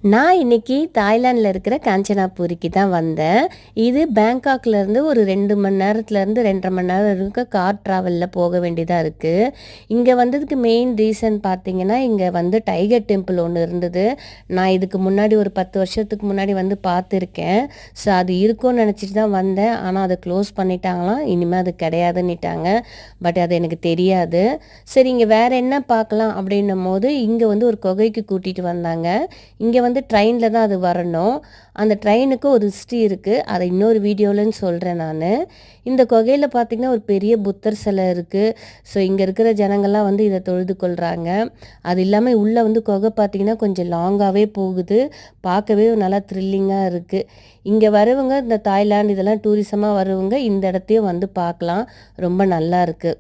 நான் இன்னைக்கு தாய்லாந்தில் இருக்கிற காஞ்சனாபூரிக்கு தான் வந்தேன். இது பேங்காக்லேருந்து ஒரு 2 மணி நேரத்துலேருந்து 2:30 மணி நேரம் இருக்க கார் ட்ராவலில் போக வேண்டியதாக இருக்குது. இங்கே வந்ததுக்கு மெயின் ரீசன் பார்த்தீங்கன்னா, இங்கே வந்து டைகர் டெம்பிள் ஒன்று இருந்தது. நான் இதுக்கு முன்னாடி ஒரு 10 வருஷத்துக்கு முன்னாடி வந்து பார்த்துருக்கேன். ஸோ அது இருக்கும்னு நினச்சிட்டு தான் வந்தேன். ஆனால் அதை க்ளோஸ் பண்ணிட்டாங்களாம். இனிமேல் அது கிடையாதுன்னுட்டாங்க. பட் அது எனக்கு தெரியாது. சரி, இங்கே வேறு என்ன பார்க்கலாம் அப்படின்னும் போது இங்கே வந்து ஒரு குகைக்கு கூட்டிகிட்டு வந்தாங்க. இங்கே வந்து ட்ரெயினில் தான் அது வரணும். அந்த ட்ரெயினுக்கு ஒரு ஹிஸ்ட்ரி இருக்குது. அதை இன்னொரு வீடியோலன்னு சொல்கிறேன் நான். இந்த குகையில் பார்த்திங்கன்னா ஒரு பெரிய புத்தர் சிலை இருக்குது. ஸோ இங்கே இருக்கிற ஜனங்கள்லாம் வந்து இதை தொழுது கொள்கிறாங்க. அது இல்லாமல் உள்ளே வந்து குகை பார்த்திங்கன்னா கொஞ்சம் லாங்காகவே போகுது. பார்க்கவே நல்லா த்ரில்லிங்காக இருக்குது. இங்கே வரவங்க இந்த தாய்லாந்து இதெல்லாம் டூரிசமாக வரவங்க இந்த இடத்தையும் வந்து பார்க்கலாம். ரொம்ப நல்லா இருக்குது.